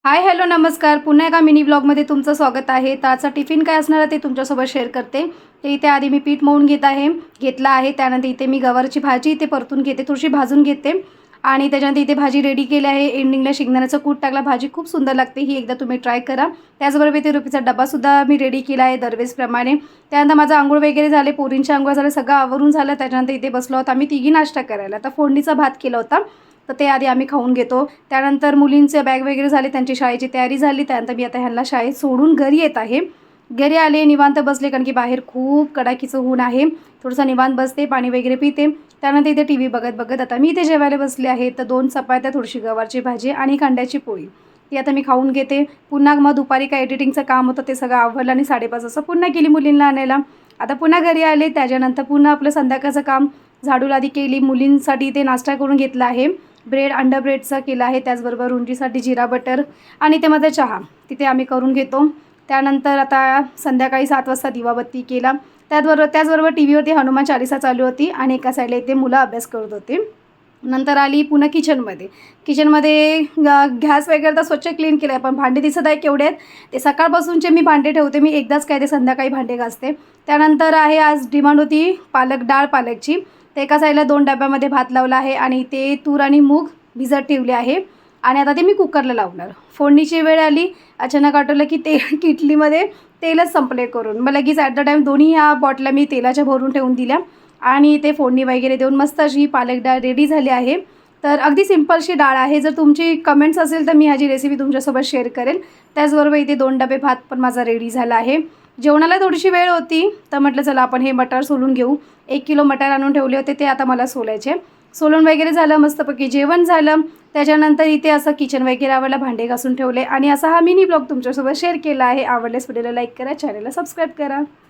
Hi hello नमस्कार. पुन्हा एका मिनी ब्लॉगमध्ये तुमचं स्वागत आहे. तर आजचा टिफिन काय असणार आहे ते तुमच्यासोबत शेअर करते. ते इथे आधी मी पीठ मळून घेतला आहे. त्यानंतर इथे मी गवारची भाजी इथे परतून घेते, थोडीशी भाजून घेते आणि त्याच्यानंतर इथे भाजी रेडी केली आहे. एंडिंगला शेंगदाण्याचं कूट टाकला. भाजी खूप सुंदर लागते, ही एकदा तुम्ही ट्राय करा. त्याचबरोबर इथे रुपीचा डब्बासुद्धा मी रेडी केला आहे दरवेळेसप्रमाणे. त्यानंतर माझं अंघोळ वगैरे झाले, पोरींचे अंघोळ झाले, सगळं आवरून झालं. त्याच्यानंतर इथे बसलो आहोत आम्ही तिघी नाश्ता करायला. तर फोडणीचा भात केला होता, तर ते आधी आम्ही खाऊन घेतो. त्यानंतर मुलींचे बॅग वगैरे झाले, त्यांची शाळेची तयारी झाली. त्यानंतर मी आता ह्यांना शाळेत सोडून घरी येत आहे. घरी आले, निवांत बसले, कारण की बाहेर खूप कडाकीचं ऊन आहे. थोडंसं निवांत बसते, पाणी वगैरे पिते. त्यानंतर इथे टी व्ही बघत बघत आता मी इथे जेवायला बसले आहे. तर 2 चपात्या, थोडीशी गवारची भाजी आणि कांद्याची पोळी, ती आता मी खाऊन घेते. पुन्हा मग दुपारी काय एडिटिंगचं काम होतं ते सगळं आवरलं आणि 5:30 वाजता पुन्हा गेली मुलींना आणायला. आता पुन्हा घरी आले, त्याच्यानंतर पुन्हा आपलं संध्याकाळचं काम, झाडू लादी केली. मुलींसाठी ते नाश्ता करून घेतला आहे. ब्रेड, अंडा ब्रेडचा केला आहे. त्याचबरोबर रुंजीसाठी जिरा बटर आणि ते माझा चहा तिथे आम्ही करून घेतो. त्यानंतर आता संध्याकाळी 7 वाजता दिवाबत्ती केला. त्याचबरोबर टी व्हीवरती हनुमान चालीसा चालू होती आणि एका साईडला इथे मुलं अभ्यास करत होते. नंतर आली पुन्हा किचनमध्ये गॅस वगैरे तर स्वच्छ क्लीन केलं आहे, पण भांडे दिसत आहे केवढे आहेत. ते सकाळपासूनचे मी भांडे ठेवते, मी एकदाच काय ते संध्याकाळी भांडे घासते. त्यानंतर आहे, आज डिमांड होती पालकची. ते एका साईडला 2 डब्यामध्ये भात लावला आहे आणि ते तूर आणि मूग भिजत ठेवले आहे आणि आता ते मी कुकरला लावणार. फोडणीची वेळ आली, अचानक आठवलं की किटलीमध्ये तेलच संपले करून. मग लगेच ॲट द टाईम दोन्ही ह्या बॉटल्या मी तेलाच्या भरून ठेवून दिल्या आणि ते फोडणी वगैरे देऊन मस्त अशी पालक डाळ रेडी झाली आहे. तर अगदी सिंपलशी डाळ आहे. जर तुमची कमेंट्स असेल तर मी ह्याची रेसिपी तुमच्यासोबत शेअर करेल. त्याचबरोबर इथे 2 डबे भात पण माझा रेडी झाला आहे. जेवणाला थोडीशी वेळ होती, तर म्हटलं चला आपण हे मटार सोलून घेऊ. 1 किलो मटार आणून ठेवले होते, ते आता मला सोलायचे. सोलून वगैरे झालं, मस्तपैकी जेवण झालं. त्याच्यानंतर इथे असं किचन वगैरे आवडलं, भांडे घासून ठेवले आणि असा हा मिनी ब्लॉग तुमच्यासोबत शेअर केला आहे. आवडल्यास व्हिडिओला लाईक करा, चॅनलला सबस्क्राईब करा.